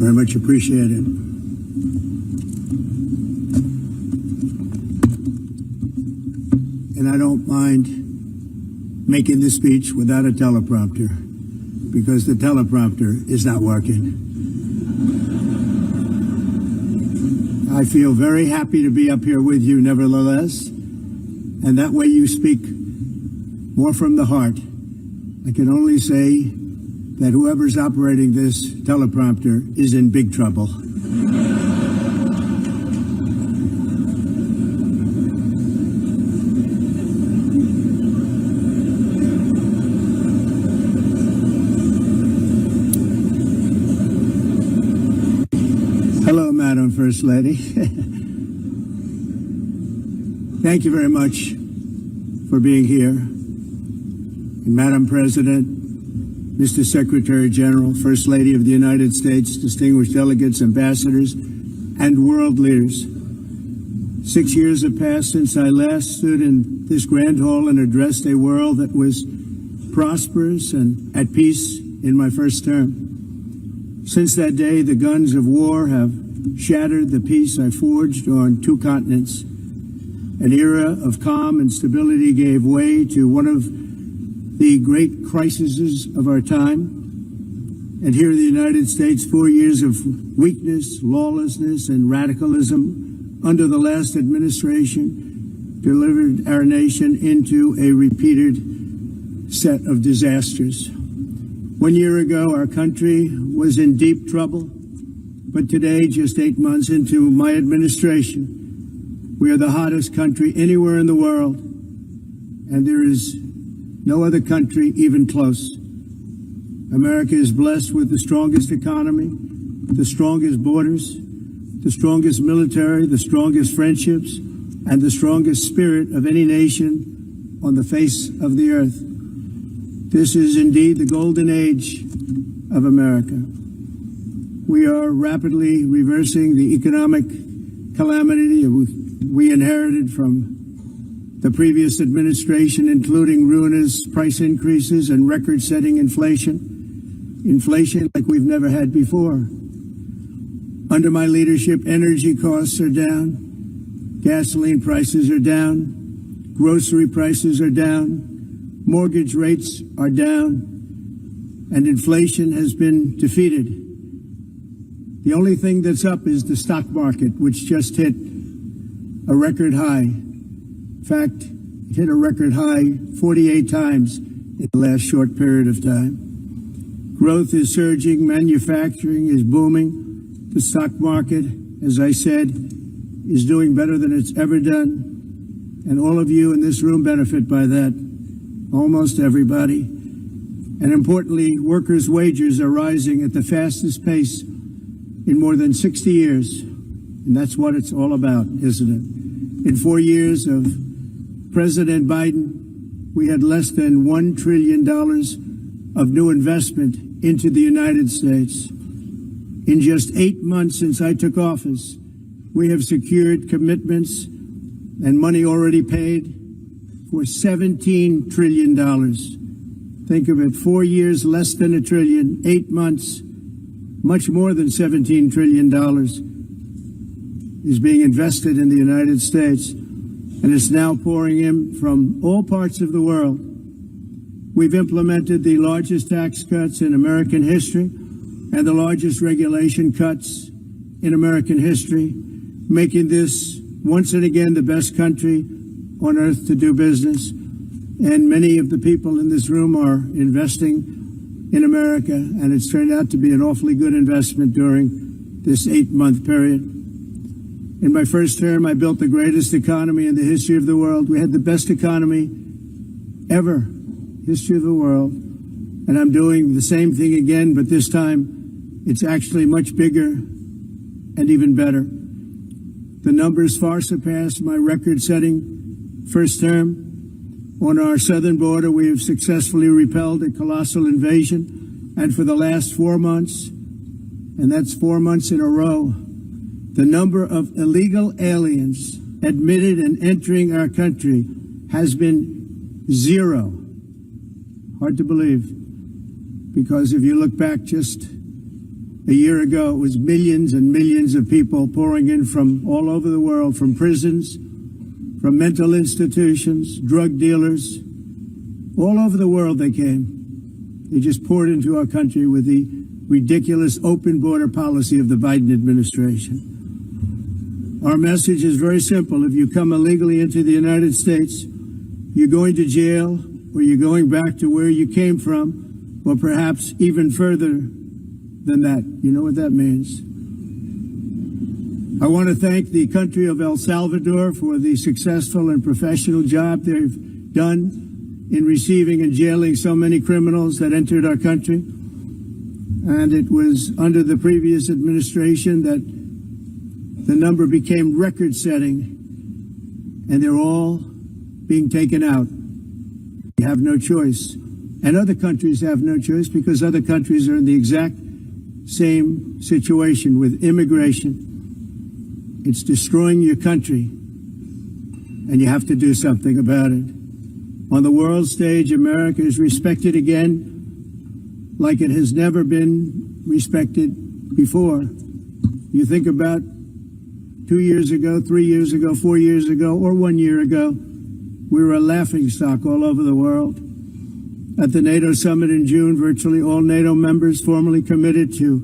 Very much appreciate it. And I don't mind making this speech without a teleprompter, because the teleprompter is not working. I feel very happy to be up here with you nevertheless, and that way you speak more from the heart. I can only say that whoever's operating this teleprompter is in big trouble. Hello, Madam First Lady. Thank you very much for being here. And Madam President, Mr. Secretary General, First Lady of the United States, distinguished delegates, ambassadors, and world leaders. 6 years have passed since I last stood in this grand hall and addressed a world that was prosperous and at peace in my first term. Since that day, the guns of war have shattered the peace I forged on 2 continents. An era of calm and stability gave way to one of the great crises of our time. And here in the United States, 4 years of weakness, lawlessness, and radicalism under the last administration delivered our nation into a repeated set of disasters. 1 year ago, our country was in deep trouble, but today, just 8 months into my administration, we are the hottest country anywhere in the world, and there is no other country even close. America is blessed with the strongest economy, the strongest borders, the strongest military, the strongest friendships, and the strongest spirit of any nation on the face of the earth. This is indeed the golden age of America. We are rapidly reversing the economic calamity we inherited from the previous administration, including ruinous price increases and record-setting inflation. Inflation like we've never had before. Under my leadership, energy costs are down, gasoline prices are down, grocery prices are down, mortgage rates are down, and inflation has been defeated. The only thing that's up is the stock market, which just hit a record high. In fact, it hit a record high 48 times in the last short period of time. Growth is surging, manufacturing is booming. The stock market, as I said, is doing better than it's ever done. And all of you in this room benefit by that, almost everybody. And importantly, workers' wages are rising at the fastest pace in more than 60 years. And that's what it's all about, isn't it? In 4 years of President Biden, we had less than $1 trillion of new investment into the United States. In just 8 months since I took office, we have secured commitments and money already paid for $17 trillion. Think of it, 4 years, less than $1 trillion, 8 months, much more than $17 trillion is being invested in the United States, and it's now pouring in from all parts of the world. We've implemented the largest tax cuts in American history and the largest regulation cuts in American history, making this once and again the best country on earth to do business. And many of the people in this room are investing in America, and it's turned out to be an awfully good investment during this 8-month period. In my first term, I built the greatest economy in the history of the world. We had the best economy ever, history of the world. And I'm doing the same thing again, but this time it's actually much bigger and even better. The numbers far surpass my record-setting first term. On our southern border, we have successfully repelled a colossal invasion. And for the last 4 months, and that's 4 months in a row, the number of illegal aliens admitted and entering our country has been 0. Hard to believe, because if you look back just A year ago, it was millions and millions of people pouring in from all over the world, from prisons, from mental institutions, drug dealers. All over the world they came. They just poured into our country with the ridiculous open border policy of the Biden administration. Our message is very simple. If you come illegally into the United States, you're going to jail, or you're going back to where you came from, or perhaps even further than that. You know what that means. I want to thank the country of El Salvador for the successful and professional job they've done in receiving and jailing so many criminals that entered our country. And it was under the previous administration that the number became record-setting, and they're all being taken out. We have no choice. And other countries have no choice, because other countries are in the exact same situation with immigration. It's destroying your country, and you have to do something about it. On the world stage, America is respected again like it has never been respected before. You think about 2 years ago, 3 years ago, 4 years ago, or 1 year ago, we were a laughingstock all over the world. At the NATO summit in June, virtually all NATO members formally committed to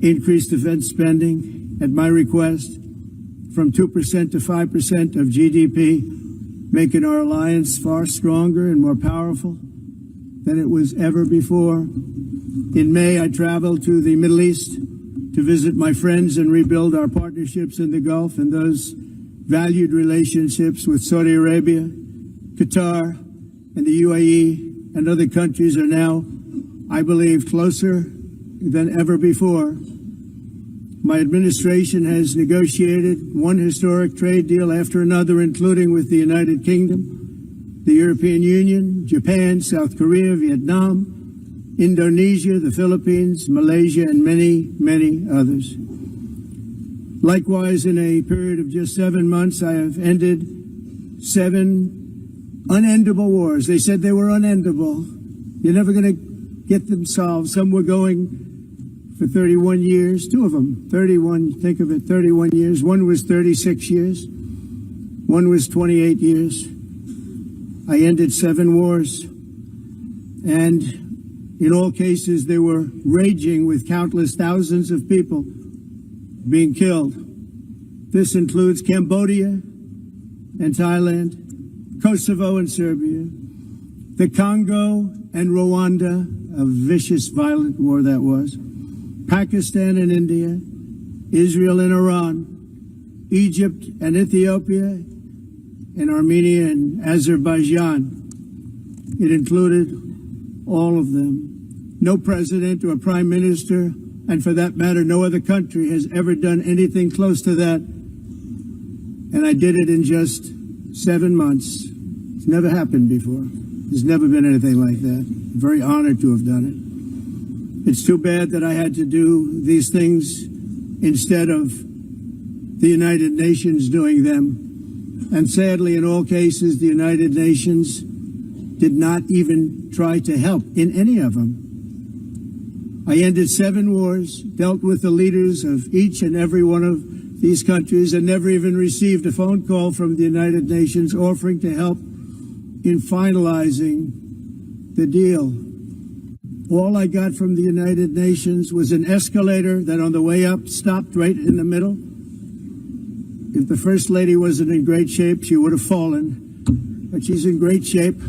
increase defense spending at my request from 2% to 5% of GDP, making our alliance far stronger and more powerful than it was ever before. In May, I traveled to the Middle East to visit my friends and rebuild our partnerships in the Gulf, and those valued relationships with Saudi Arabia, Qatar, and the UAE and other countries are now, I believe, closer than ever before. My administration has negotiated one historic trade deal after another, including with the United Kingdom, the European Union, Japan, South Korea, Vietnam, Indonesia, the Philippines, Malaysia, and many, many others. Likewise, in a period of just 7 months, I have ended 7 unendable wars. They said they were unendable. You're never going to get them solved. Some were going for 31 years, 2 of them, 31, think of it, 31 years. One was 36 years. One was 28 years. I ended 7 wars. And in all cases, they were raging with countless thousands of people being killed. This includes Cambodia and Thailand, Kosovo and Serbia, the Congo and Rwanda, a vicious, violent war that was, Pakistan and India, Israel and Iran, Egypt and Ethiopia, and Armenia and Azerbaijan. It included all of them. No president or prime minister, and for that matter, no other country has ever done anything close to that. And I did it in just 7 months. It's never happened before. There's never been anything like that. I'm very honored to have done it. It's too bad that I had to do these things instead of the United Nations doing them. And sadly, in all cases, the United Nations did not even try to help in any of them. I ended 7 wars, dealt with the leaders of each and every one of these countries, and never even received a phone call from the United Nations offering to help in finalizing the deal. All I got from the United Nations was an escalator that on the way up stopped right in the middle. If the First Lady wasn't in great shape, she would have fallen. But she's in great shape.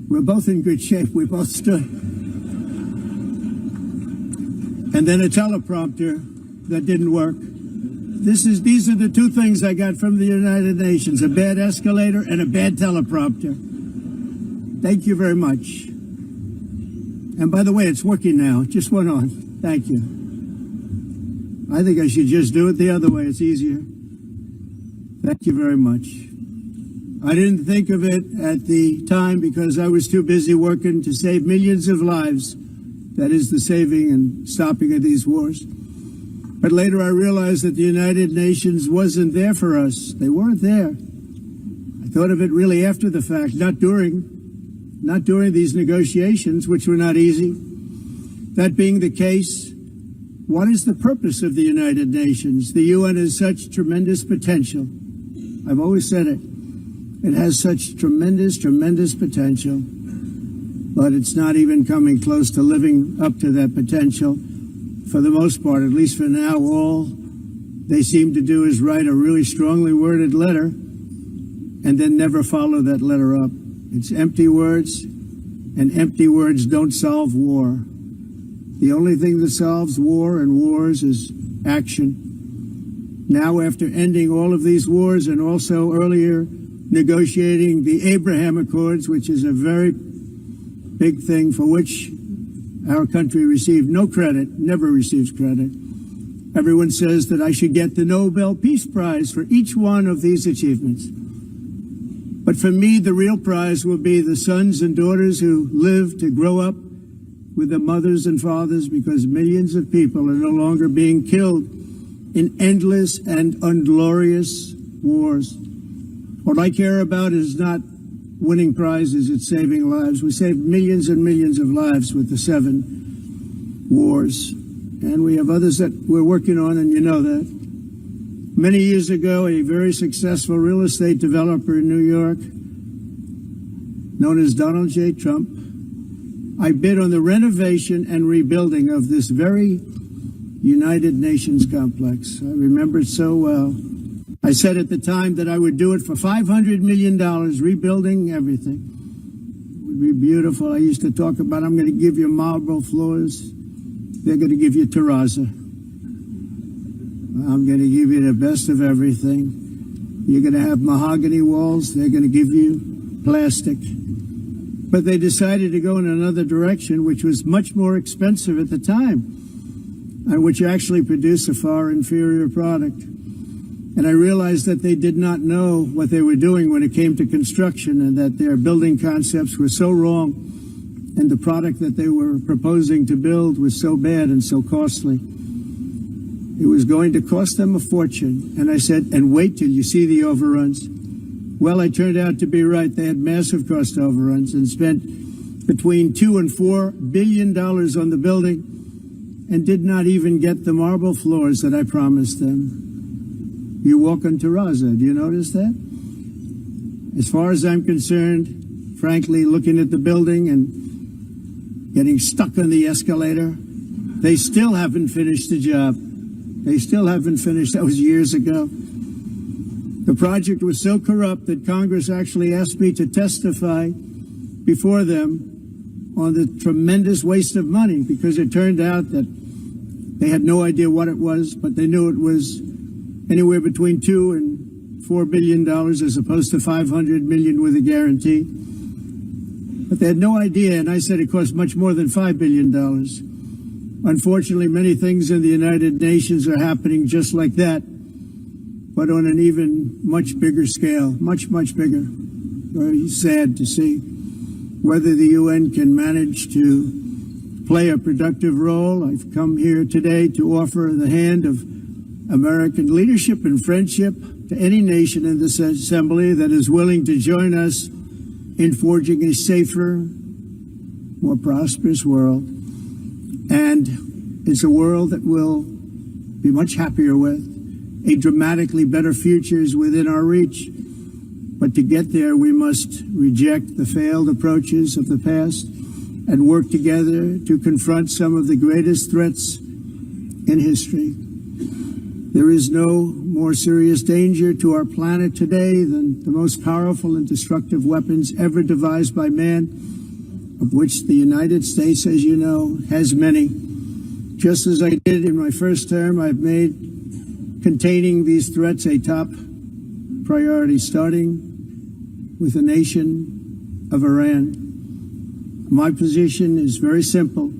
We're both in good shape. We both stood. And then a teleprompter that didn't work. These are the 2 things I got from the United Nations, a bad escalator and a bad teleprompter. Thank you very much. And by the way, it's working now. It just went on. Thank you. I think I should just do it the other way. It's easier. Thank you very much. I didn't think of it at the time because I was too busy working to save millions of lives. That is the saving and stopping of these wars. But later I realized that the United Nations wasn't there for us. They weren't there. I thought of it really after the fact, not during these negotiations, which were not easy. That being the case, What is the purpose of the United Nations? The UN has such tremendous potential. I've always said it. It has such tremendous, tremendous potential, but it's not even coming close to living up to that potential. For the most part, at least for now, all they seem to do is write a really strongly worded letter and then never follow that letter up. It's empty words, and empty words don't solve war. The only thing that solves war and wars is action. Now, after ending all of these wars and also earlier negotiating the Abraham Accords, which is a very big thing for which our country received no credit, never receives credit. Everyone says that I should get the Nobel Peace Prize for each one of these achievements. But for me, the real prize will be the sons and daughters who live to grow up with their mothers and fathers, because millions of people are no longer being killed in endless and unglorious wars. What I care about is not winning prizes, it's saving lives. We saved millions and millions of lives with the 7 wars. And we have others that we're working on, and you know that. Many years ago, a very successful real estate developer in New York, known as Donald J. Trump, I bid on the renovation and rebuilding of this very United Nations complex. I remember it so well. I said at the time that I would do it for $500 million, rebuilding everything. It would be beautiful. I used to talk about, I'm going to give you marble floors. They're going to give you terrazzo. I'm going to give you the best of everything. You're going to have mahogany walls. They're going to give you plastic. But they decided to go in another direction, which was much more expensive at the time, and which actually produced a far inferior product. And I realized that they did not know what they were doing when it came to construction, and that their building concepts were so wrong, and the product that they were proposing to build was so bad and so costly. It was going to cost them a fortune. And I said, and wait till you see the overruns. Well, I turned out to be right. They had massive cost overruns and spent between $2 and $4 billion on the building and did not even get the marble floors that I promised them. You walk on terrazzo. Do you notice that? As far as I'm concerned, frankly, looking at the building and getting stuck on the escalator, they still haven't finished the job. They still haven't finished. That was years ago. The project was so corrupt that Congress actually asked me to testify before them on the tremendous waste of money, because it turned out that they had no idea what it was, but they knew it was anywhere between $2 and $4 billion as opposed to $500 million with a guarantee. But they had no idea, and I said it cost much more than $5 billion. Unfortunately, many things in the United Nations are happening just like that, but on an even much bigger scale, much, much bigger. Very sad to see whether the UN can manage to play a productive role. I've come here today to offer the hand of American leadership and friendship to any nation in this assembly that is willing to join us in forging a safer, more prosperous world. And it's a world that we'll be much happier with. A dramatically better future is within our reach. But to get there, we must reject the failed approaches of the past and work together to confront some of the greatest threats in history. There is no more serious danger to our planet today than the most powerful and destructive weapons ever devised by man, of which the United States, as you know, has many. Just as I did in my first term, I've made containing these threats a top priority, starting with the nation of Iran. My position is very simple.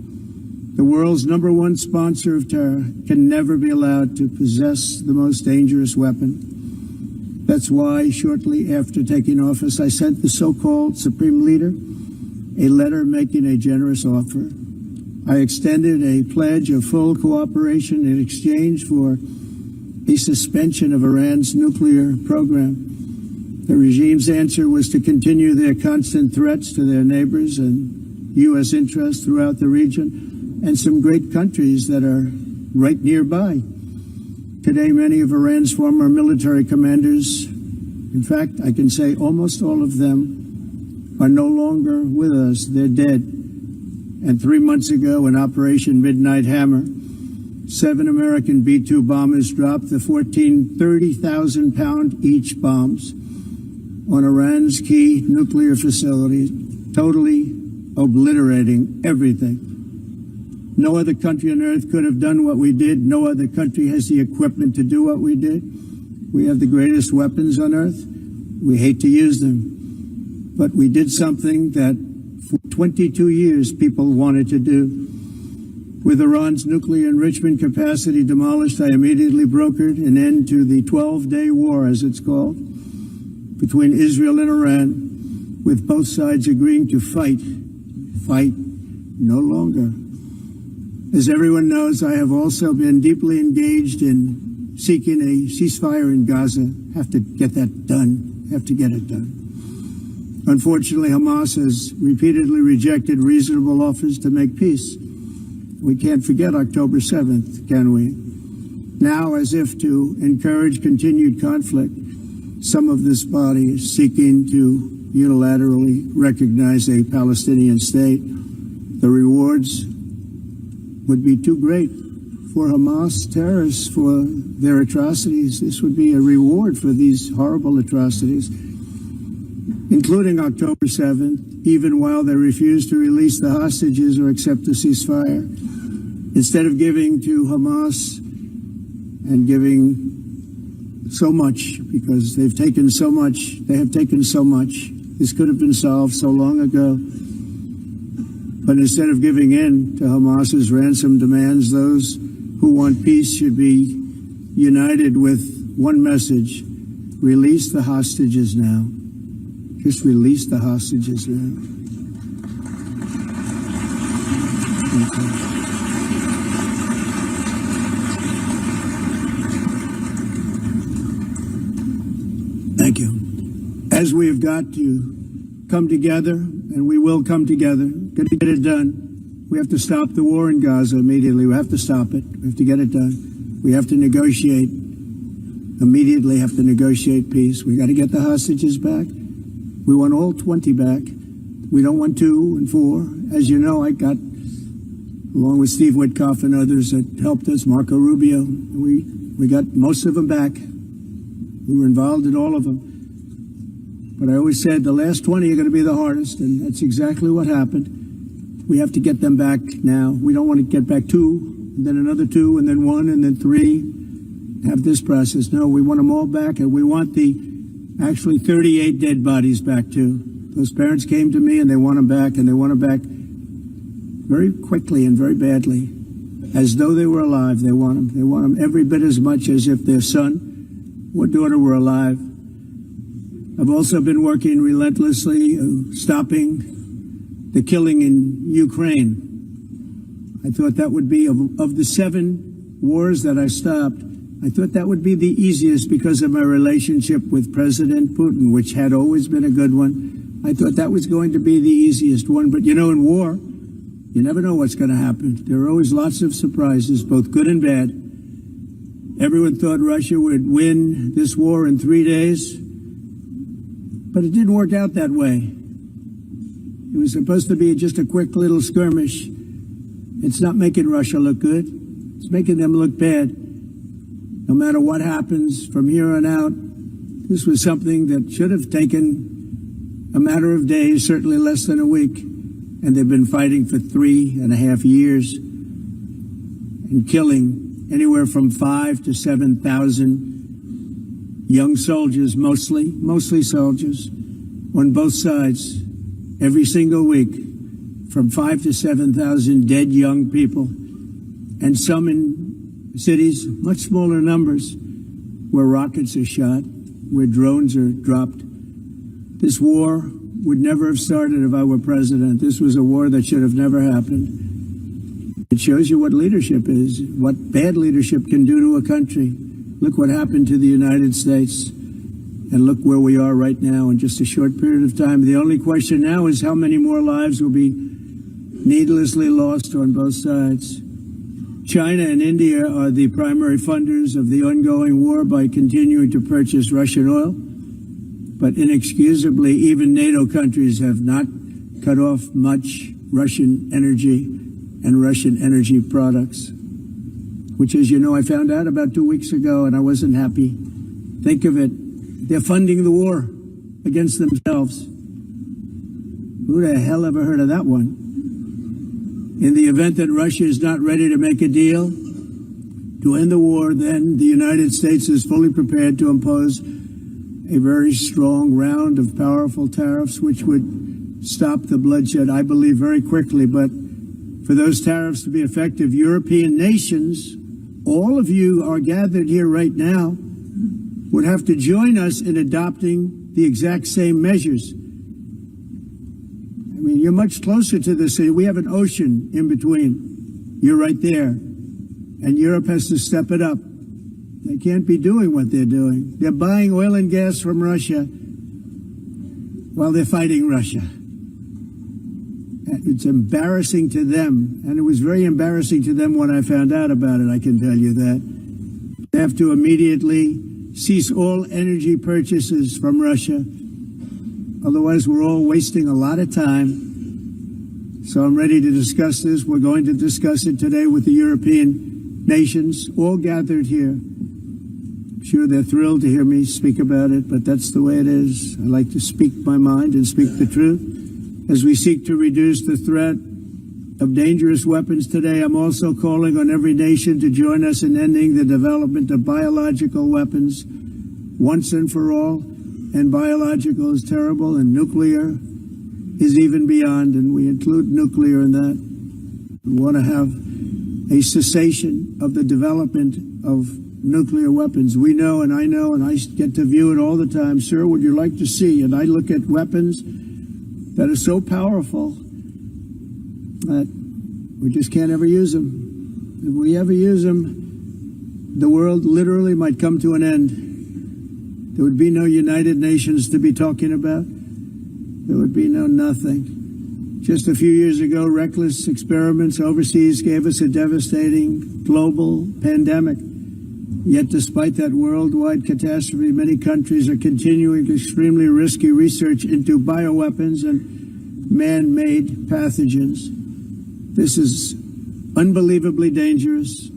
The world's #1 sponsor of terror can never be allowed to possess the most dangerous weapon. That's why, shortly after taking office, I sent the so-called Supreme Leader a letter making a generous offer. I extended a pledge of full cooperation in exchange for a suspension of Iran's nuclear program. The regime's answer was to continue their constant threats to their neighbors and U.S. interests throughout the region, and some great countries that are right nearby. Today, many of Iran's former military commanders, in fact, I can say almost all of them, are no longer with us. They're dead. And 3 months ago, in Operation Midnight Hammer, 7 American B-2 bombers dropped the 30,000-pound each bombs on Iran's key nuclear facilities, totally obliterating everything. No other country on earth could have done what we did. No other country has the equipment to do what we did. We have the greatest weapons on earth. We hate to use them. But we did something that for 22 years people wanted to do. With Iran's nuclear enrichment capacity demolished, I immediately brokered an end to the 12-day war, as it's called, between Israel and Iran, with both sides agreeing to fight no longer. As everyone knows, I have also been deeply engaged in seeking a ceasefire in Gaza. Have to get that done. Have to get it done. Unfortunately, Hamas has repeatedly rejected reasonable offers to make peace. We can't forget October 7th, can we? Now, as if to encourage continued conflict, some of this body is seeking to unilaterally recognize a Palestinian state. The rewards would be too great for Hamas terrorists for their atrocities. This would be a reward for these horrible atrocities, including October 7th, even while they refuse to release the hostages or accept a ceasefire. Instead of giving to Hamas and giving so much, because they've taken so much, they have taken so much. This could have been solved so long ago. But instead of giving in to Hamas's ransom demands, those who want peace should be united with one message: release the hostages now. Just release the hostages now. Okay. Thank you. As we have got to come together, and we will come together, got to get it done. We have to stop the war in Gaza immediately. We have to stop it. We have to get it done. We have to negotiate, immediately have to negotiate peace. We got to get the hostages back. We want all 20 back. We don't want 2 and 4. As you know, I got, along with Steve Witkoff and others that helped us, Marco Rubio, we got most of them back. We were involved in all of them. But I always said the last 20 are going to be the hardest, and that's exactly what happened. We have to get them back now. We don't want to get back 2, and then another 2, and then 1, and then 3. Have this process. No, we want them all back, and we want the actually 38 dead bodies back too. Those parents came to me, and they want them back, and they want them back very quickly and very badly, as though they were alive. They want them. They want them every bit as much as if their son or daughter were alive. I've also been working relentlessly, stopping the killing in Ukraine. I thought that would be, of the 7 wars that I stopped, I thought that would be the easiest because of my relationship with President Putin, which had always been a good one. I thought that was going to be the easiest one. But, you know, in war, you never know what's going to happen. There are always lots of surprises, both good and bad. Everyone thought Russia would win this war in 3 days. But it didn't work out that way. It was supposed to be just a quick little skirmish. It's not making Russia look good. It's making them look bad. No matter what happens from here on out, this was something that should have taken a matter of days, certainly less than a week. And they've been fighting for 3.5 years and killing anywhere from 5,000 to 7,000 young soldiers, mostly soldiers, on both sides, every single week, from 5,000 to 7,000 dead young people, and some in cities, much smaller numbers, where rockets are shot, where drones are dropped. This war would never have started if I were president. This was a war that should have never happened. It shows you what leadership is, what bad leadership can do to a country. Look what happened to the United States, and look where we are right now in just a short period of time. The only question now is how many more lives will be needlessly lost on both sides. China and India are the primary funders of the ongoing war by continuing to purchase Russian oil. But inexcusably, even NATO countries have not cut off much Russian energy and Russian energy products, which, as you know, I found out about 2 weeks ago, and I wasn't happy. Think of it. They're funding the war against themselves. Who the hell ever heard of that one? In the event that Russia is not ready to make a deal to end the war, then the United States is fully prepared to impose a very strong round of powerful tariffs, which would stop the bloodshed, I believe, very quickly. But for those tariffs to be effective, European nations, all of you are gathered here right now, would have to join us in adopting the exact same measures. I mean, you're much closer to this. We have an ocean in between. You're right there. And Europe has to step it up. They can't be doing what they're doing. They're buying oil and gas from Russia while they're fighting Russia. It's embarrassing to them. And it was very embarrassing to them when I found out about it, I can tell you that. They have to immediately cease all energy purchases from Russia. Otherwise, we're all wasting a lot of time. So I'm ready to discuss this. We're going to discuss it today with the European nations, all gathered here. I'm sure they're thrilled to hear me speak about it, but that's the way it is. I like to speak my mind and speak the truth. As we seek to reduce the threat of dangerous weapons today, I'm also calling on every nation to join us in ending the development of biological weapons once and for all. And biological is terrible, and nuclear is even beyond, and we include nuclear in that. We want to have a cessation of the development of nuclear weapons. We know, and I get to view it all the time. Sir, would you like to see? And I look at weapons that are so powerful that we just can't ever use them. If we ever use them, the world literally might come to an end. There would be no United Nations to be talking about. There would be no nothing. Just a few years ago, reckless experiments overseas gave us a devastating global pandemic. Yet despite that worldwide catastrophe, many countries are continuing extremely risky research into bioweapons and man-made pathogens. This is unbelievably dangerous.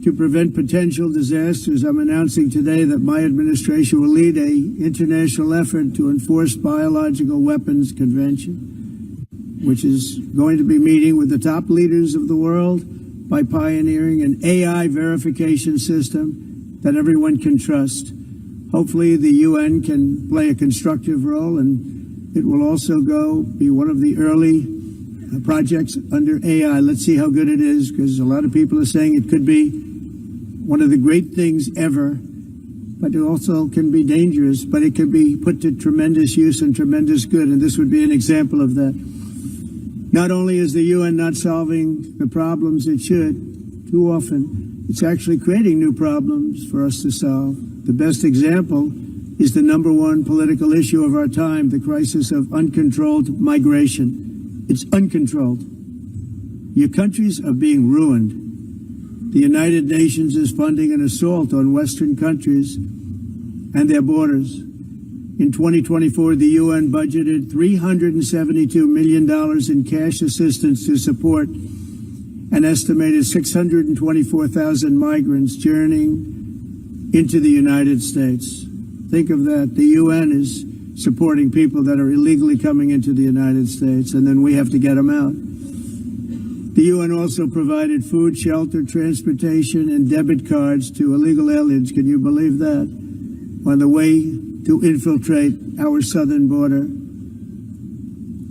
To prevent potential disasters, I'm announcing today that my administration will lead an international effort to enforce Biological Weapons Convention, which is going to be meeting with the top leaders of the world by pioneering an AI verification system that everyone can trust. Hopefully the UN can play a constructive role, and it will also be one of the early projects under AI. Let's see how good it is, because a lot of people are saying it could be one of the great things ever, but it also can be dangerous, but it can be put to tremendous use and tremendous good, and this would be an example of that. Not only is the UN not solving the problems it should, too often, it's actually creating new problems for us to solve. The best example is the #1 political issue of our time, the crisis of uncontrolled migration. It's uncontrolled. Your countries are being ruined. The United Nations is funding an assault on Western countries and their borders. In 2024, the UN budgeted $372 million in cash assistance to support an estimated 624,000 migrants journeying into the United States. Think of that. The UN is supporting people that are illegally coming into the United States, and then we have to get them out. The UN also provided food, shelter, transportation, and debit cards to illegal aliens. Can you believe that? On the way to infiltrate our southern border.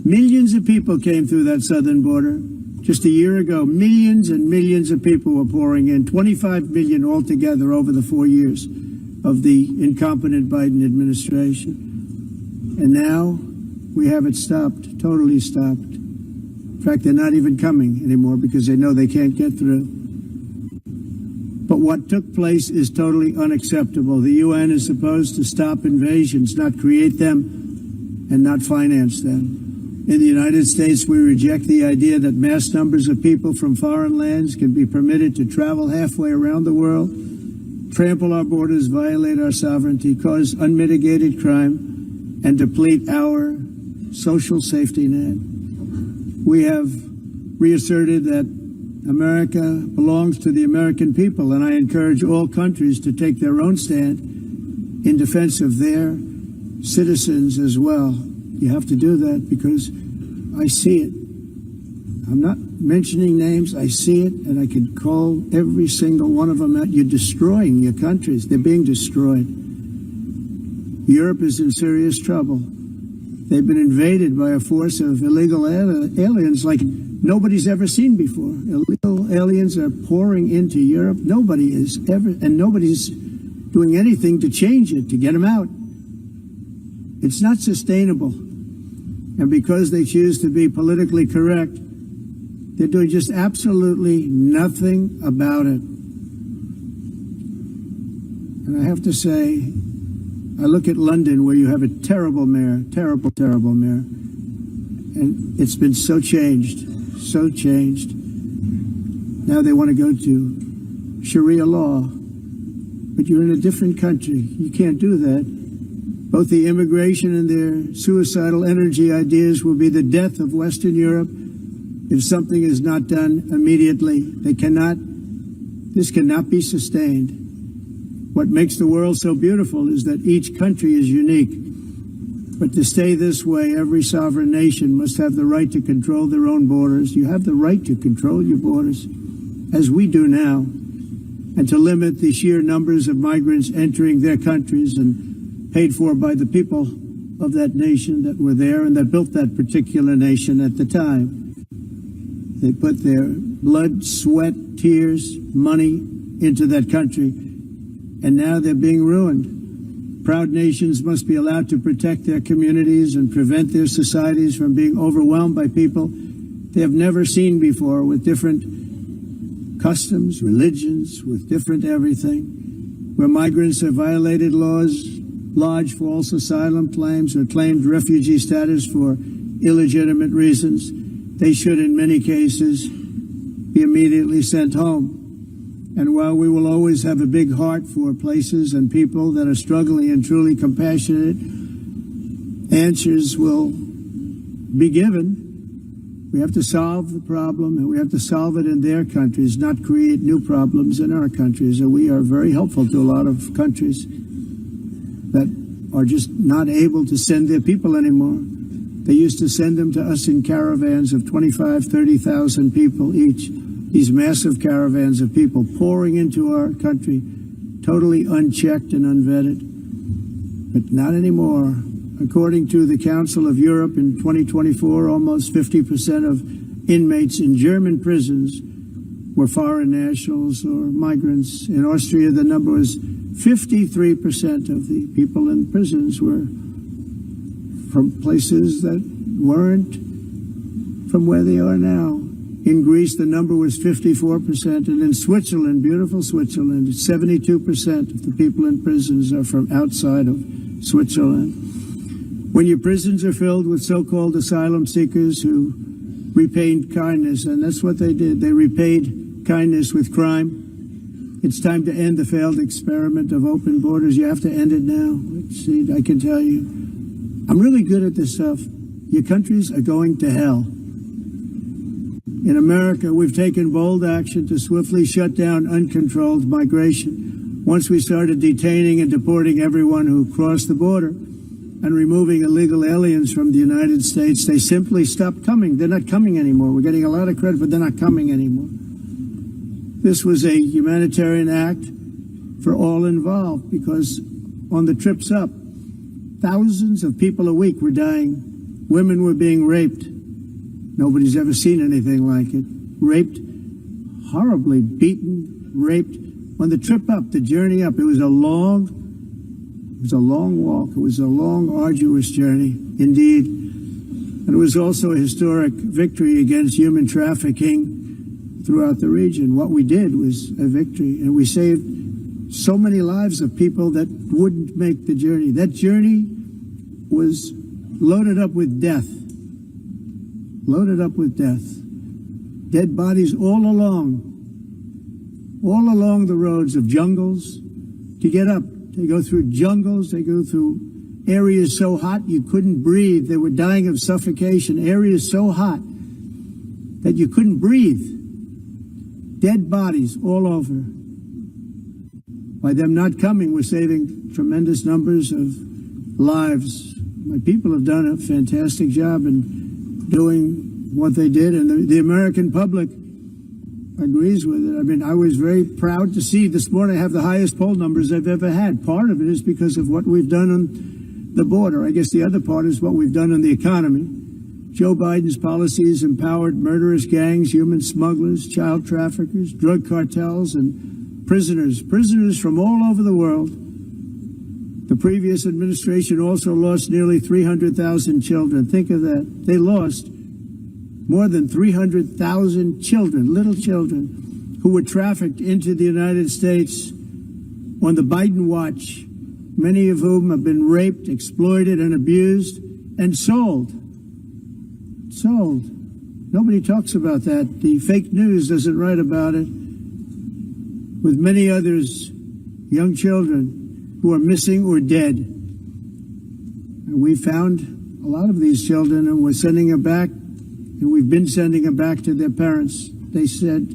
Millions of people came through that southern border. Just a year ago, millions and millions of people were pouring in, 25 million altogether over the 4 years of the incompetent Biden administration. And now we have it stopped, totally stopped. In fact, they're not even coming anymore because they know they can't get through. But what took place is totally unacceptable. The UN is supposed to stop invasions, not create them and not finance them. In the United States, we reject the idea that mass numbers of people from foreign lands can be permitted to travel halfway around the world, trample our borders, violate our sovereignty, cause unmitigated crime, and deplete our social safety net. We have reasserted that America belongs to the American people, and I encourage all countries to take their own stand in defense of their citizens as well. You have to do that because I see it. I'm not mentioning names. I see it, and I can call every single one of them out. You're destroying your countries. They're being destroyed. Europe is in serious trouble. They've been invaded by a force of illegal aliens like nobody's ever seen before. Illegal aliens are pouring into Europe. Nobody is ever, and nobody's doing anything to change it, to get them out. It's not sustainable. And because they choose to be politically correct, they're doing just absolutely nothing about it. And I have to say, I look at London, where you have a terrible mayor, terrible, terrible mayor. And it's been so changed, so changed. Now they want to go to Sharia law. But you're in a different country. You can't do that. Both the immigration and their suicidal energy ideas will be the death of Western Europe if something is not done immediately. This cannot be sustained. What makes the world so beautiful is that each country is unique. But to stay this way, every sovereign nation must have the right to control their own borders. You have the right to control your borders, as we do now, and to limit the sheer numbers of migrants entering their countries and paid for by the people of that nation that were there and that built that particular nation at the time. They put their blood, sweat, tears, money into that country, and now they're being ruined. Proud nations must be allowed to protect their communities and prevent their societies from being overwhelmed by people they have never seen before, with different customs, religions, with different everything. Where migrants have violated laws, lodged false asylum claims, or claimed refugee status for illegitimate reasons, they should, in many cases, be immediately sent home. And while we will always have a big heart for places and people that are struggling and truly compassionate, answers will be given. We have to solve the problem, and we have to solve it in their countries, not create new problems in our countries. And we are very helpful to a lot of countries that are just not able to send their people anymore. They used to send them to us in caravans of 25, 30,000 people each. These massive caravans of people pouring into our country, totally unchecked and unvetted. But not anymore. According to the Council of Europe, in 2024, almost 50% of inmates in German prisons were foreign nationals or migrants. In Austria, the number was 53% of the people in prisons were from places that weren't from where they are now. In Greece, the number was 54%, and in Switzerland, beautiful Switzerland, 72% of the people in prisons are from outside of Switzerland. When your prisons are filled with so-called asylum seekers who repaid kindness, and that's what they did, they repaid kindness with crime. It's time to end the failed experiment of open borders. You have to end it now. Let's see, I can tell you, I'm really good at this stuff. Your countries are going to hell. In America, we've taken bold action to swiftly shut down uncontrolled migration. Once we started detaining and deporting everyone who crossed the border and removing illegal aliens from the United States, they simply stopped coming. They're not coming anymore. We're getting a lot of credit, but they're not coming anymore. This was a humanitarian act for all involved, because on the trips up, thousands of people a week were dying. Women were being raped. Nobody's ever seen anything like it. Raped, horribly beaten, raped. On the trip up, the journey up, it was a long walk. It was a long, arduous journey, indeed. And it was also a historic victory against human trafficking throughout the region. What we did was a victory, and we saved so many lives of people that wouldn't make the journey. That journey was loaded up with death. loaded up with death. Dead bodies all along the roads of jungles to get up. They go through jungles, they go through areas so hot you couldn't breathe. They were dying of suffocation, areas so hot that you couldn't breathe. Dead bodies all over. By them not coming, we're saving tremendous numbers of lives. My people have done a fantastic job in doing what they did, and the American public agrees with it. I mean, I was very proud to see this morning I have the highest poll numbers I've ever had. Part of it is because of what we've done on the border. I guess the other part is what we've done on the economy. Joe Biden's policies empowered murderous gangs, human smugglers, child traffickers, drug cartels, and prisoners from all over the world. The previous administration also lost nearly 300,000 children. Think of that. They lost more than 300,000 children, little children, who were trafficked into the United States on the Biden watch, many of whom have been raped, exploited, and abused, and sold. Sold. Nobody talks about that. The fake news doesn't write about it. With many others, young children who are missing or dead. And we found a lot of these children, and we're sending them back, and we've been sending them back to their parents. They said,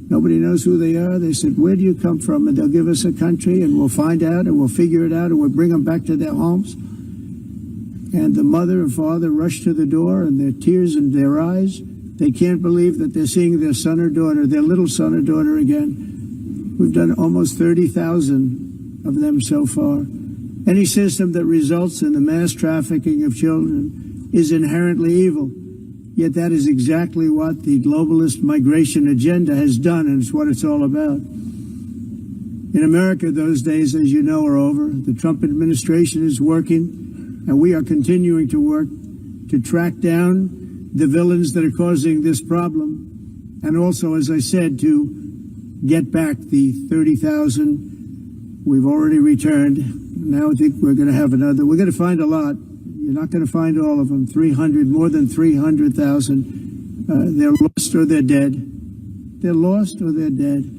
nobody knows who they are. They said, where do you come from? And they'll give us a country, and we'll find out, and we'll figure it out, and we'll bring them back to their homes. And the mother and father rush to the door, and their tears in their eyes. They can't believe that they're seeing their son or daughter, their little son or daughter again. We've done almost 30,000 of them so far. Any system that results in the mass trafficking of children is inherently evil. Yet that is exactly what the globalist migration agenda has done, and it's what it's all about. In America, those days, as you know, are over. The Trump administration is working, and we are continuing to work to track down the villains that are causing this problem, and also, as I said, to get back the 30,000 we've already returned. Now I think we're going to have another. We're going to find a lot. You're not going to find all of them. 300, more than 300,000. They're lost or they're dead. They're lost or they're dead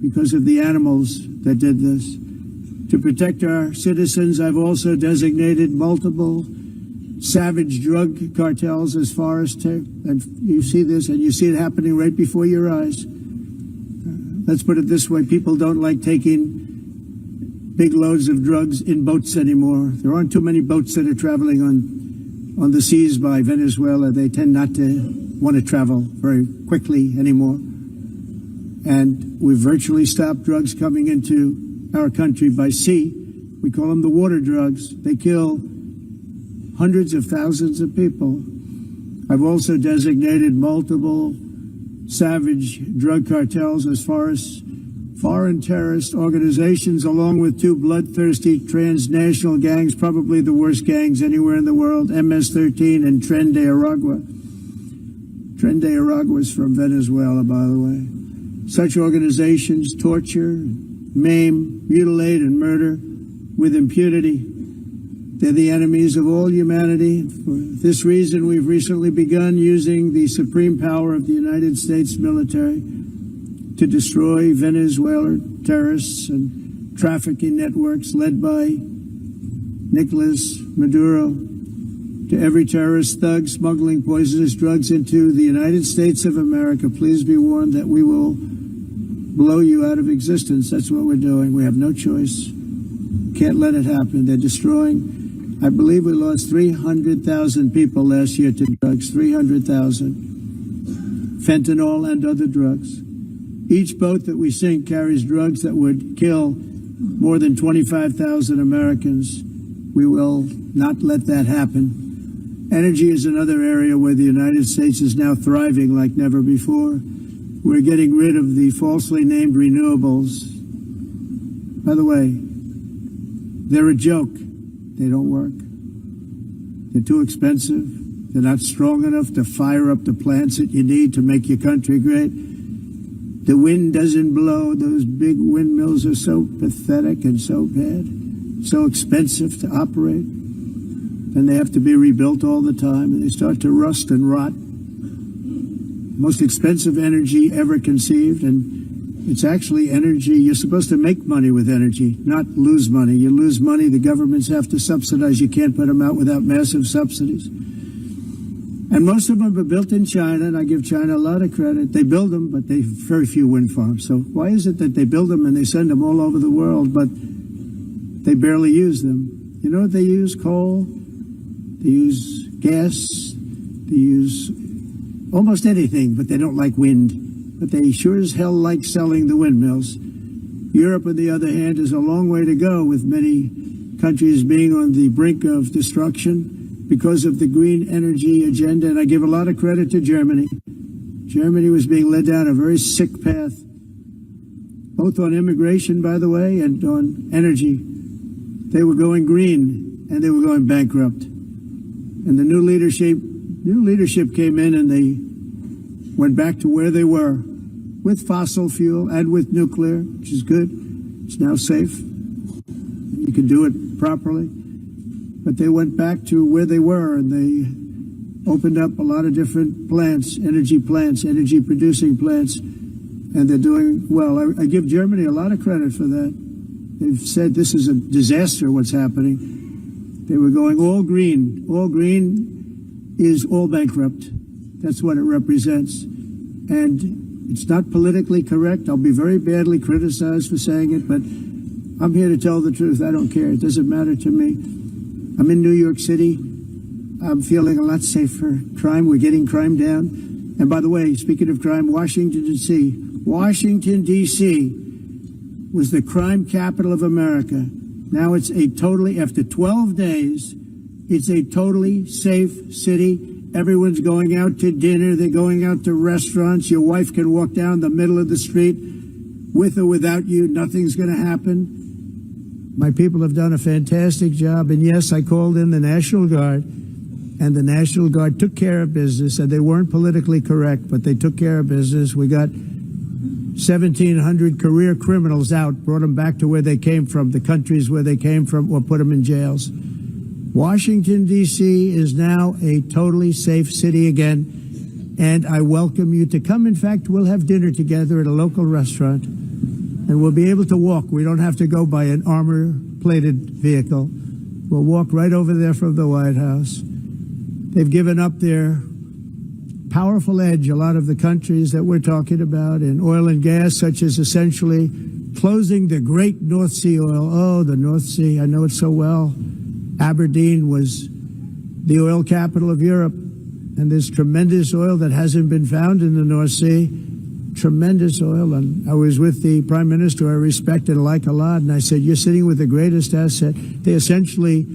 because of the animals that did this. To protect our citizens, I've also designated multiple savage drug cartels as far as and you see this, and you see it happening right before your eyes. Let's put it this way. People don't like taking big loads of drugs in boats anymore. There aren't too many boats that are traveling on the seas by Venezuela. They tend not to want to travel very quickly anymore. And we've virtually stopped drugs coming into our country by sea. We call them the water drugs. They kill hundreds of thousands of people. I've also designated multiple savage drug cartels as far as foreign terrorist organizations, along with two bloodthirsty transnational gangs, probably the worst gangs anywhere in the world, MS-13 and Tren de Aragua. Tren de Aragua is from Venezuela, by the way. Such organizations torture, maim, mutilate, and murder with impunity. They're the enemies of all humanity. For this reason, we've recently begun using the supreme power of the United States military to destroy Venezuela terrorists and trafficking networks led by Nicolas Maduro. To every terrorist thug smuggling poisonous drugs into the United States of America, please be warned that we will blow you out of existence. That's what we're doing. We have no choice. Can't let it happen. They're destroying. I believe we lost 300,000 people last year to drugs, 300,000. Fentanyl and other drugs. Each boat that we sink carries drugs that would kill more than 25,000 Americans. We will not let that happen. Energy is another area where the United States is now thriving like never before. We're getting rid of the falsely named renewables. By the way, they're a joke. They don't work. They're too expensive. They're not strong enough to fire up the plants that you need to make your country great. The wind doesn't blow. Those big windmills are so pathetic and so bad, so expensive to operate. And they have to be rebuilt all the time, and they start to rust and rot. most expensive energy ever conceived, and it's actually energy. You're supposed to make money with energy, not lose money. You lose money, the governments have to subsidize. You can't put them out without massive subsidies. And most of them are built in China, and I give China a lot of credit. They build them, but they have very few wind farms. So why is it that they build them and they send them all over the world, but they barely use them? You know what they use? Coal. They use gas. They use almost anything, but they don't like wind. But they sure as hell like selling the windmills. Europe, on the other hand, is a long way to go, with many countries being on the brink of destruction because of the green energy agenda. And I give a lot of credit to Germany. Germany was being led down a very sick path, both on immigration, by the way, and on energy. They were going green, and they were going bankrupt. And the new leadership came in, and they went back to where they were, with fossil fuel and with nuclear, which is good. It's now safe. You can do it properly. But they went back to where they were, and they opened up a lot of different plants, energy producing plants, and they're doing well. I give Germany a lot of credit for that. They've said this is a disaster, what's happening. They were going all green. All green is all bankrupt. That's what it represents. And it's not politically correct. I'll be very badly criticized for saying it, but I'm here to tell the truth. I don't care. It doesn't matter to me. I'm in New York City. I'm feeling a lot safer. Crime, we're getting crime down. And by the way, speaking of crime, Washington, D.C. Washington, D.C. was the crime capital of America. Now it's after 12 days, it's a totally safe city. Everyone's going out to dinner. They're going out to restaurants. Your wife can walk down the middle of the street with or without you. Nothing's going to happen. My people have done a fantastic job. And yes, I called in the National Guard, and the National Guard took care of business, and they weren't politically correct, but they took care of business. We got 1,700 career criminals out, brought them back to where they came from, the countries where they came from, or put them in jails. Washington, D.C. is now a totally safe city again, and I welcome you to come. In fact, we'll have dinner together at a local restaurant, and we'll be able to walk. We don't have to go by an armor-plated vehicle. We'll walk right over there from the White House. They've given up their powerful edge, a lot of the countries that we're talking about, in oil and gas, such as essentially closing the great North Sea oil. Oh, the North Sea, I know it so well. Aberdeen was the oil capital of Europe, and there's tremendous oil that hasn't been found in the North Sea. Tremendous oil. And I was with the Prime Minister I respect and like a lot, and I said, you're sitting with the greatest asset. They essentially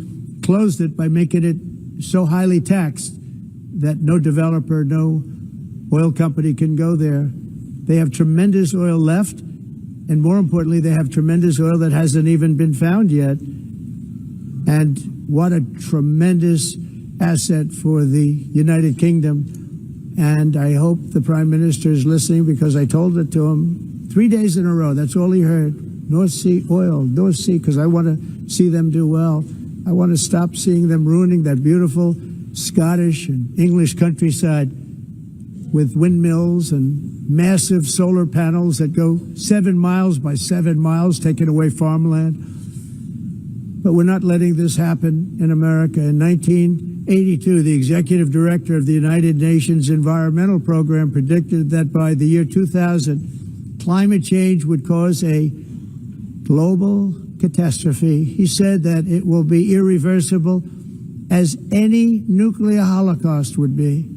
closed it by making it so highly taxed that no developer, no oil company can go there. They have tremendous oil left, and more importantly, they have tremendous oil that hasn't even been found yet. And what a tremendous asset for the United Kingdom. And I hope the Prime Minister is listening, because I told it to him 3 days in a row. That's all he heard. North Sea oil, North Sea, because I want to see them do well. I want to stop seeing them ruining that beautiful Scottish and English countryside with windmills and massive solar panels that go 7 miles by 7 miles, taking away farmland. But we're not letting this happen in America. In 1982, the executive director of the United Nations Environmental Program predicted that by the year 2000, climate change would cause a global catastrophe. He said that it will be irreversible, as any nuclear holocaust would be.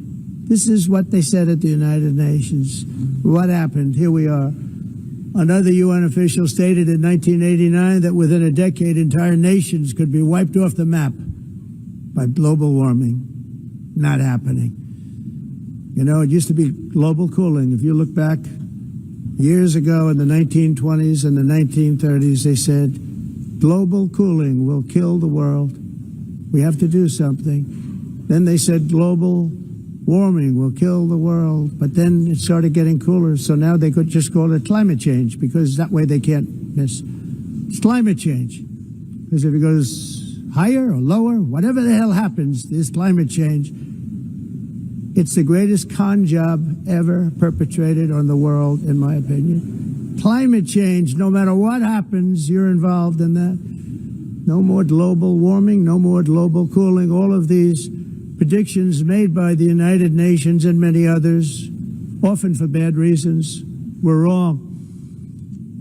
This is what they said at the United Nations. What happened? Here we are. Another UN official stated in 1989 that within a decade, entire nations could be wiped off the map by global warming. Not happening. You know, it used to be global cooling. If you look back years ago in the 1920s and the 1930s, they said, global cooling will kill the world. We have to do something. Then they said global warming will kill the world, but then it started getting cooler, so now they could just call it climate change, because that way they can't miss. It's climate change, because if it goes higher or lower, whatever the hell happens, there's climate change. It's the greatest con job ever perpetrated on the world, in my opinion. Climate change, no matter what happens, you're involved in that. No more global warming, no more global cooling. All of these predictions made by the United Nations and many others, often for bad reasons, were wrong.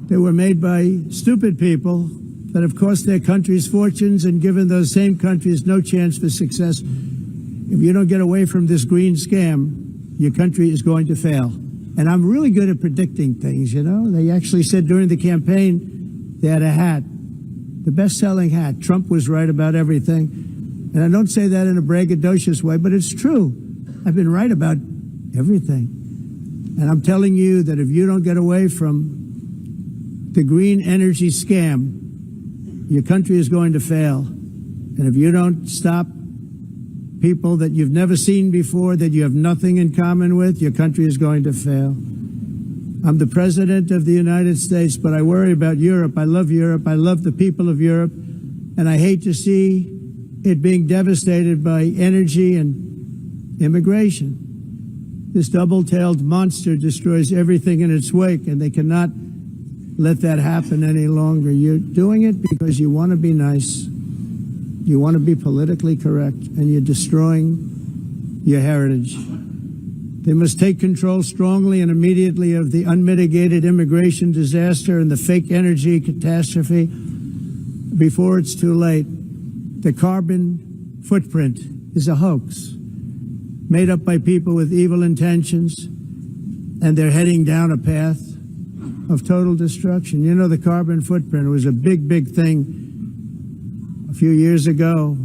They were made by stupid people that have cost their countries fortunes and given those same countries no chance for success. If you don't get away from this green scam, your country is going to fail. And I'm really good at predicting things, you know. They actually said during the campaign they had a hat, the best-selling hat. Trump was right about everything. And I don't say that in a braggadocious way, but it's true. I've been right about everything. And I'm telling you that if you don't get away from the green energy scam, your country is going to fail. And if you don't stop people that you've never seen before, that you have nothing in common with, your country is going to fail. I'm the President of the United States, but I worry about Europe. I love Europe. I love the people of Europe. And I hate to see it being devastated by energy and immigration. This double-tailed monster destroys everything in its wake, and they cannot let that happen any longer. You're doing it because you want to be nice. You want to be politically correct, and you're destroying your heritage. They must take control strongly and immediately of the unmitigated immigration disaster and the fake energy catastrophe before it's too late. The carbon footprint is a hoax made up by people with evil intentions, and they're heading down a path of total destruction. You know, the carbon footprint was a big, big thing a few years ago.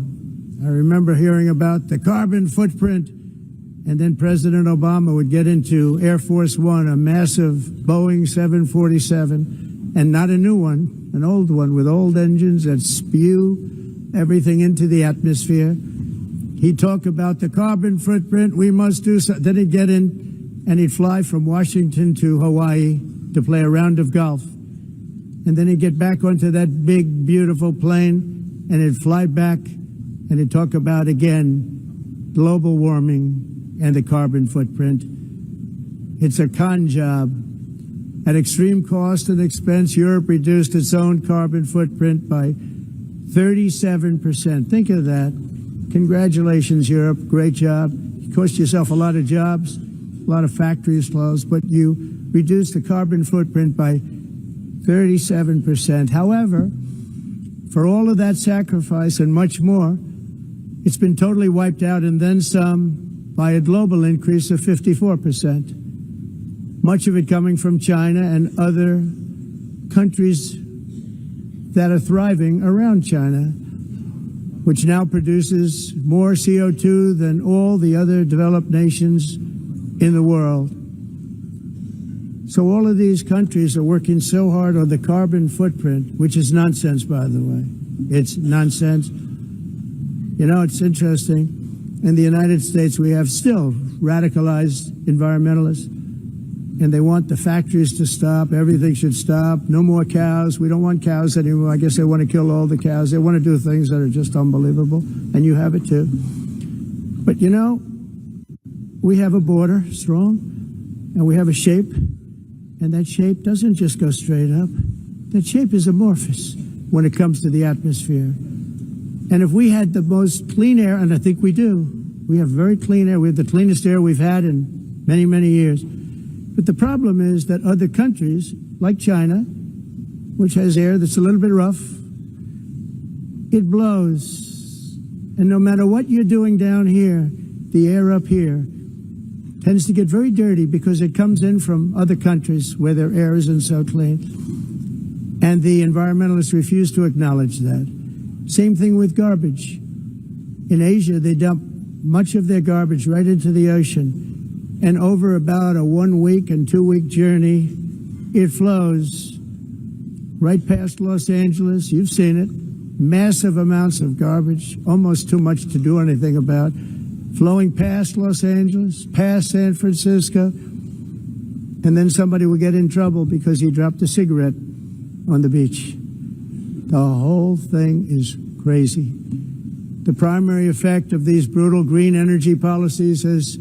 I remember hearing about the carbon footprint, and then President Obama would get into Air Force One, a massive Boeing 747, and not a new one, an old one with old engines that spew everything into the atmosphere. He'd talk about the carbon footprint, we must do so. Then he'd get in and he'd fly from Washington to Hawaii to play a round of golf. And then he'd get back onto that big, beautiful plane, and it'd fly back, and it'd talk about, again, global warming and the carbon footprint. It's a con job. At extreme cost and expense, Europe reduced its own carbon footprint by 37%. Think of that. Congratulations, Europe. Great job. You cost yourself a lot of jobs, a lot of factories closed, but you reduced the carbon footprint by 37%. However, for all of that sacrifice and much more, it's been totally wiped out, and then some, by a global increase of 54%. Much of it coming from China and other countries that are thriving around China, which now produces more CO2 than all the other developed nations in the world. So all of these countries are working so hard on the carbon footprint, which is nonsense, by the way. It's nonsense. You know, it's interesting. In the United States, we have still radicalized environmentalists, and they want the factories to stop. Everything should stop. No more cows. We don't want cows anymore. I guess they want to kill all the cows. They want to do things that are just unbelievable, and you have it too. But, you know, we have a border, strong, and we have a shape. And that shape doesn't just go straight up. That shape is amorphous when it comes to the atmosphere. And if we had the most clean air, and I think we do, we have very clean air. We have the cleanest air we've had in many, many years. But the problem is that other countries, like China, which has air that's a little bit rough, it blows. And no matter what you're doing down here, the air up here tends to get very dirty because it comes in from other countries where their air isn't so clean. And the environmentalists refuse to acknowledge that. Same thing with garbage. In Asia, they dump much of their garbage right into the ocean. And over about a 1 week and 2 week journey, it flows right past Los Angeles. You've seen it. Massive amounts of garbage, almost too much to do anything about. Flowing past Los Angeles, past San Francisco, and then somebody will get in trouble because he dropped a cigarette on the beach. The whole thing is crazy. The primary effect of these brutal green energy policies has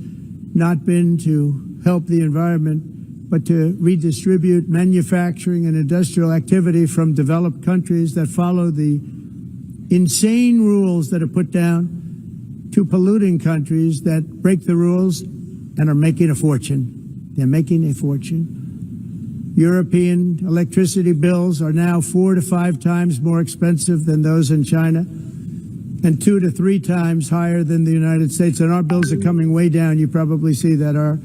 not been to help the environment, but to redistribute manufacturing and industrial activity from developed countries that follow the insane rules that are put down to polluting countries that break the rules and are making a fortune. They're making a fortune. European electricity bills are now 4 to 5 times more expensive than those in China, and 2 to 3 times higher than the United States. And our bills are coming way down. You probably see that our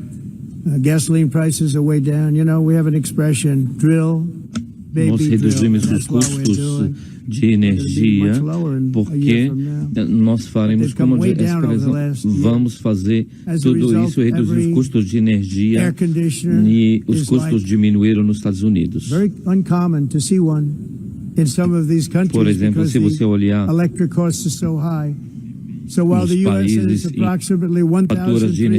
gasoline prices are way down. You know, we have an expression, drill, baby, nós reduzimos os custos de energia porque nós faremos, como a expressão, vamos fazer tudo isso, reduzir os custos de energia, e os custos diminuíram nos Estados Unidos. Por exemplo, se você olhar nos países e faturas de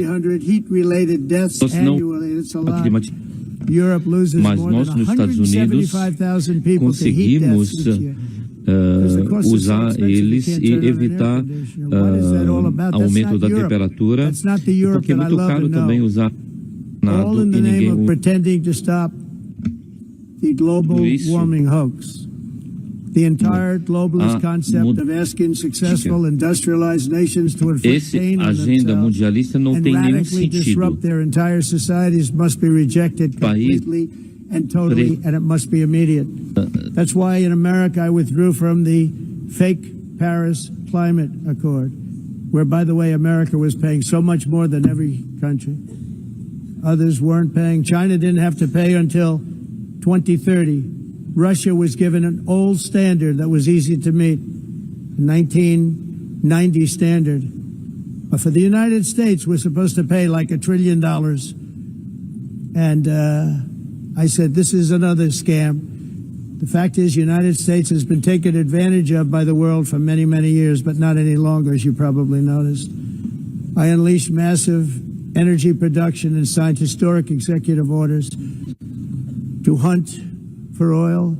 mas nós nos Estados Unidos conseguimos usar eles e evitar aumento da temperatura, porque é muito caro também usar nada e ninguém usa. The entire globalist concept of asking successful industrialized nations to inflict pain on themselves and radically disrupt their entire societies must be rejected completely and totally, and it must be immediate. That's why in America I withdrew from the fake Paris Climate Accord, where, by the way, America was paying so much more than every country. Others weren't paying. China didn't have to pay until 2030. Russia was given an old standard that was easy to meet, a 1990 standard. But for the United States, we're supposed to pay like $1 trillion. And I said, this is another scam. The fact is, the United States has been taken advantage of by the world for many, many years, but not any longer, as you probably noticed. I unleashed massive energy production and signed historic executive orders to hunt for oil,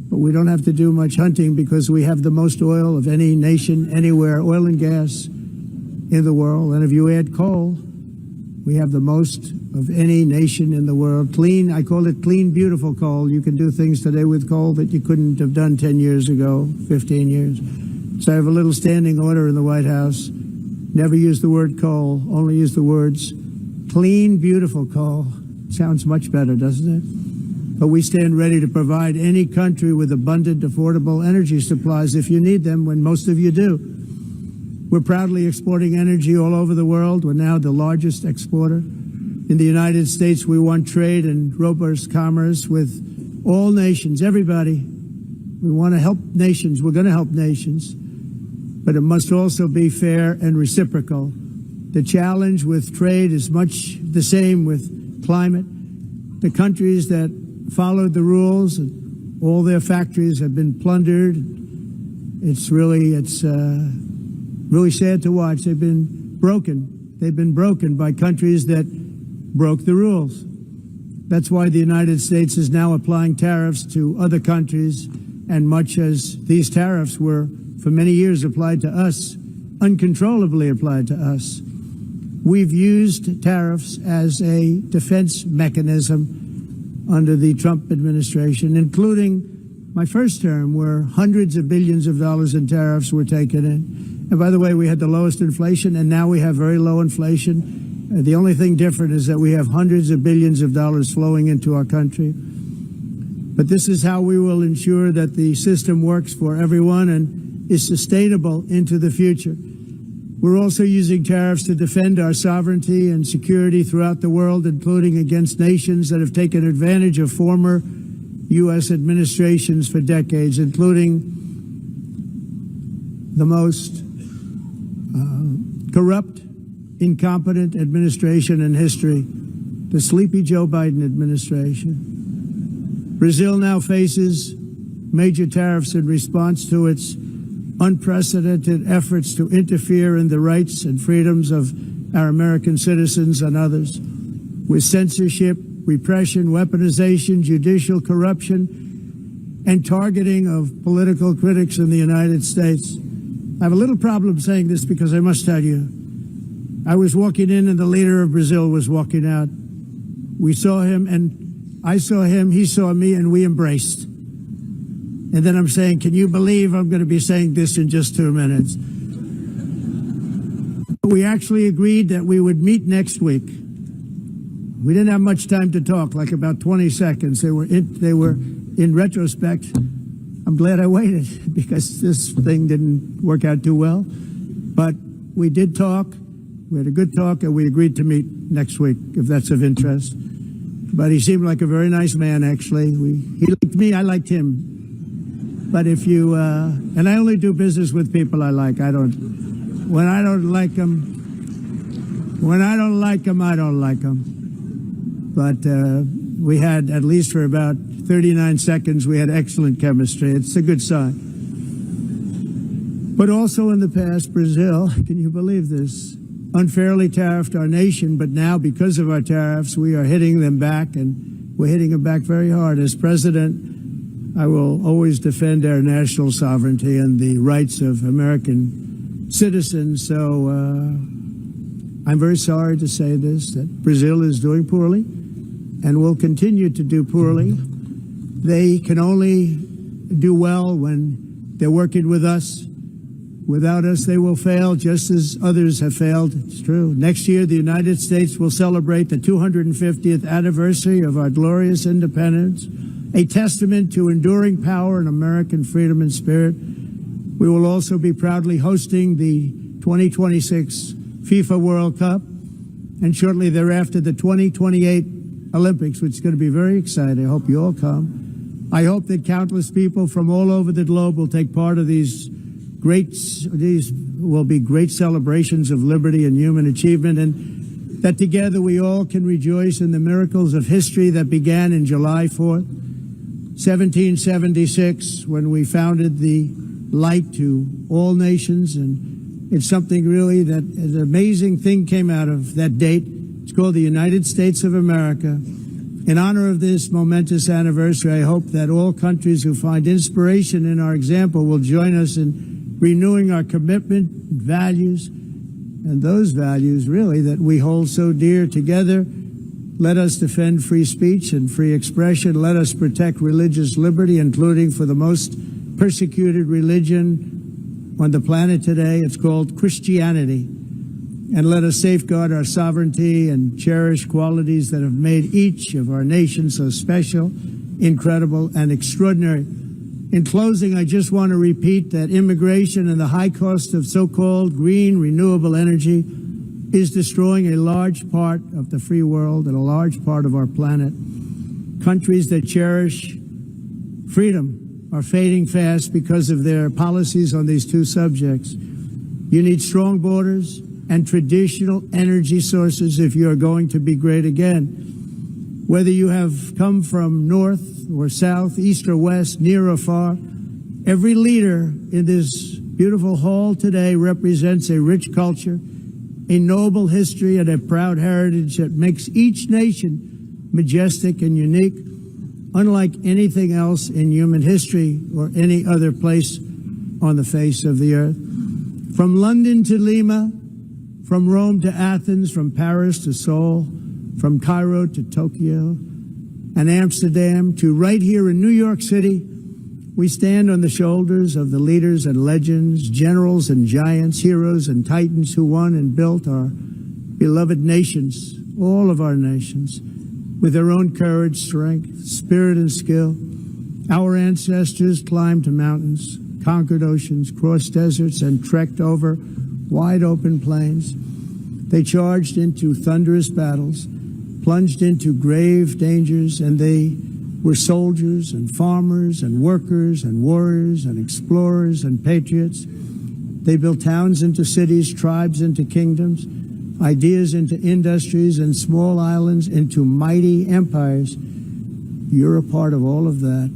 but we don't have to do much hunting because we have the most oil of any nation anywhere, oil and gas in the world. And if you add coal, we have the most of any nation in the world. Clean, I call it clean, beautiful coal. You can do things today with coal that you couldn't have done 10 years ago, 15 years. So I have a little standing order in the White House. Never use the word coal, only use the words clean, beautiful coal. Sounds much better, doesn't it? But we stand ready to provide any country with abundant, affordable energy supplies if you need them, when most of you do. We're proudly exporting energy all over the world. We're now the largest exporter. In the United States, we want trade and robust commerce with all nations, everybody. We want to help nations. We're going to help nations. But it must also be fair and reciprocal. The challenge with trade is much the same with climate. The countries that followed the rules, and all their factories have been plundered. It's really sad to watch. They've been broken. They've been broken by countries that broke the rules. That's why the United States is now applying tariffs to other countries, and much as these tariffs were for many years applied to us, uncontrollably applied to us. We've used tariffs as a defense mechanism under the Trump administration, including my first term, where hundreds of billions of dollars in tariffs were taken in. And by the way, we had the lowest inflation, and now we have very low inflation. The only thing different is that we have hundreds of billions of dollars flowing into our country. But this is how we will ensure that the system works for everyone and is sustainable into the future. We're also using tariffs to defend our sovereignty and security throughout the world, including against nations that have taken advantage of former U.S. administrations for decades, including the most corrupt, incompetent administration in history, the sleepy Joe Biden administration. Brazil now faces major tariffs in response to its unprecedented efforts to interfere in the rights and freedoms of our American citizens and others, with censorship, repression, weaponization, judicial corruption, and targeting of political critics in the United States. I have a little problem saying this because I must tell you, I was walking in and the leader of Brazil was walking out. We saw him and I saw him, he saw me, and we embraced. And then I'm saying, can you believe I'm going to be saying this in just 2 minutes? We actually agreed that we would meet next week. We didn't have much time to talk, like about 20 seconds. They were in retrospect, I'm glad I waited because this thing didn't work out too well. But we did talk. We had a good talk, and we agreed to meet next week, if that's of interest. But he seemed like a very nice man, actually. He liked me, I liked him. But if you, and I only do business with people I like. When I don't like them, I don't like them. But we had, at least for about 39 seconds, we had excellent chemistry. It's a good sign. But also in the past, Brazil, can you believe this, unfairly tariffed our nation, but now because of our tariffs, we are hitting them back, and we're hitting them back very hard. As president, I will always defend our national sovereignty and the rights of American citizens. So I'm very sorry to say this, that Brazil is doing poorly and will continue to do poorly. They can only do well when they're working with us. Without us, they will fail, just as others have failed. It's true. Next year, the United States will celebrate the 250th anniversary of our glorious independence, a testament to enduring power and American freedom and spirit. We will also be proudly hosting the 2026 FIFA World Cup, and shortly thereafter, the 2028 Olympics, which is going to be very exciting. I hope you all come. I hope that countless people from all over the globe will take part of these will be great celebrations of liberty and human achievement, and that together we all can rejoice in the miracles of history that began in July 4th, 1776, when we founded the light to all nations. And it's something really that an amazing thing came out of that date. It's called the United States of America. In honor of this momentous anniversary, I hope that all countries who find inspiration in our example will join us in renewing our commitment, values, and those values really that we hold so dear. Together, let us defend free speech and free expression. Let us protect religious liberty, including for the most persecuted religion on the planet today. It's called Christianity. And let us safeguard our sovereignty and cherish qualities that have made each of our nations so special, incredible, and extraordinary. In closing, I just want to repeat that immigration and the high cost of so-called green renewable energy is destroying a large part of the free world and a large part of our planet. Countries that cherish freedom are fading fast because of their policies on these two subjects. You need strong borders and traditional energy sources if you are going to be great again. Whether you have come from north or south, east or west, near or far, every leader in this beautiful hall today represents a rich culture, a noble history, and a proud heritage that makes each nation majestic and unique, unlike anything else in human history or any other place on the face of the earth. From London to Lima, from Rome to Athens, from Paris to Seoul, from Cairo to Tokyo and Amsterdam to right here in New York City, we stand on the shoulders of the leaders and legends, generals and giants, heroes and titans who won and built our beloved nations, all of our nations, with their own courage, strength, spirit, and skill. Our ancestors climbed mountains, conquered oceans, crossed deserts, and trekked over wide open plains. They charged into thunderous battles, plunged into grave dangers, and they were soldiers and farmers and workers and warriors and explorers and patriots. They built towns into cities, tribes into kingdoms, ideas into industries, and small islands into mighty empires. You're a part of all of that.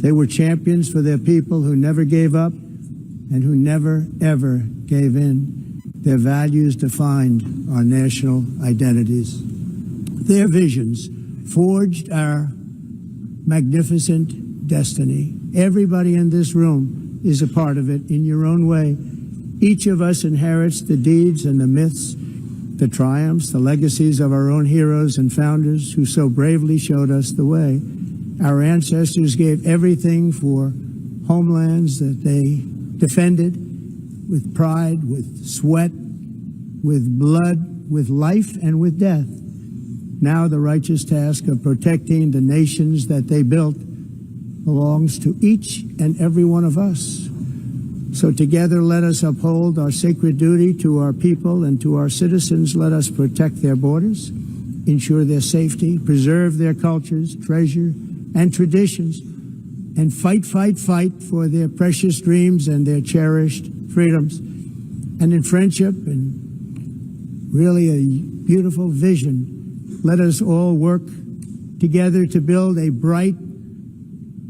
They were champions for their people who never gave up and who never, ever gave in. Their values defined our national identities. Their visions forged our magnificent destiny. Everybody in this room is a part of it in your own way. Each of us inherits the deeds and the myths the triumphs, the legacies of our own heroes and founders who so bravely showed us the way. Our ancestors gave everything for homelands that they defended with pride, with sweat, with blood, with life, and with death. Now the righteous task of protecting the nations that they built belongs to each and every one of us. So together let us uphold our sacred duty to our people and to our citizens. Let us protect their borders, ensure their safety, preserve their cultures, treasure, and traditions, and fight for their precious dreams and their cherished freedoms. And in friendship and really a beautiful vision, let us all work together to build a bright,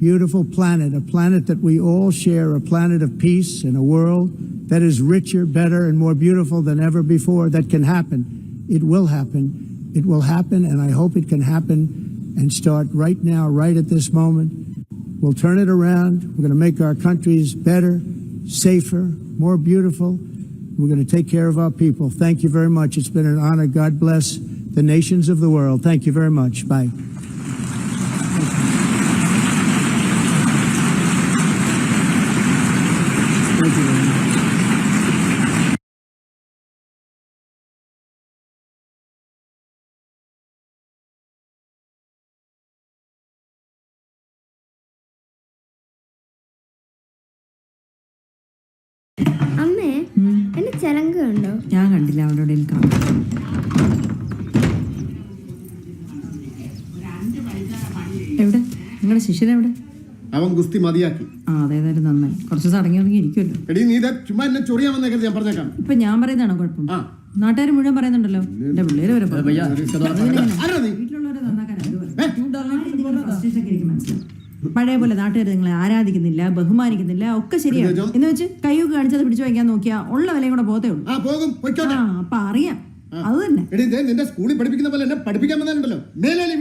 beautiful planet, a planet that we all share, a planet of peace and a world that is richer, better, and more beautiful than ever before. That can happen. It will happen. It will happen, and I hope it can happen and start right now, right at this moment. We'll turn it around. We're going to make our countries better, safer, more beautiful. We're going to take care of our people. Thank you very much. It's been an honor. God bless the nations of the world. Thank you very much. Bye. Thank you very much. അമ്മേ എന്റെ ചരങ്ക് കണ്ടോ? ഞാൻ കണ്ടില്ല, അവളോട് കാണാം. എവിടെ നിങ്ങളുടെ ശിഷ്യനെവിടെ? അവൻ ഗുസ്തി മതിയാക്കി. ആ അതേതായാലും നന്നായി. കുറച്ച് അടങ്ങി ഒതുങ്ങി ഇരിക്കുമല്ലോ. എടീ നീ ചുമ്മാ എന്നെ ചൊറിയാൻ വന്നേക്കരുത്, ഞാൻ പറഞ്ഞേക്കാം. ഇപ്പൊ ഞാൻ പറയുന്നതാണോ കുഴപ്പം? നാട്ടുകാർ മുഴുവൻ പറയുന്നുണ്ടല്ലോ. എന്റെ പിള്ളേര് വരെ വീട്ടിലുള്ളവരെ നന്നാക്കാൻ പഴയ പോലെ നാട്ടുകാർ നിങ്ങളെ ആരാധിക്കുന്നില്ല, ബഹുമാനിക്കുന്നില്ല, ഒക്കെ ശരിയാണ്. എന്ന് വെച്ച് കൈയൊക്കെ കാണിച്ചത് പിടിച്ചു വയ്ക്കാൻ നോക്കിയാ ഉള്ള വിലയും കൂടെ പോകത്തേ ഉള്ളൂ. അപ്പൊ അറിയാം. അത് തന്നെ നിന്റെ സ്കൂളിൽ പഠിപ്പിക്കുന്ന പോലെ എന്നെ പഠിപ്പിക്കാൻ വന്നാലുണ്ടല്ലോ.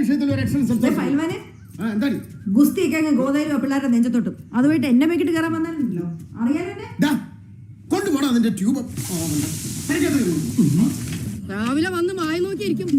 വിഷയത്തിൽ ഒരു ഗുസ്തിയൊക്കെ അങ്ങ് ഗോതയിലും പിള്ളേരുടെ നെഞ്ചത്തോട്ടും അതുമായിട്ട് എന്നെ വെക്കിട്ട് കയറാൻ വന്നാലുണ്ടല്ലോ. അറിയാലോ കൊണ്ടുപോടാ നിന്റെ ട്യൂബ്. രാവിലെ വന്ന് മായി നോക്കിയിരിക്കും.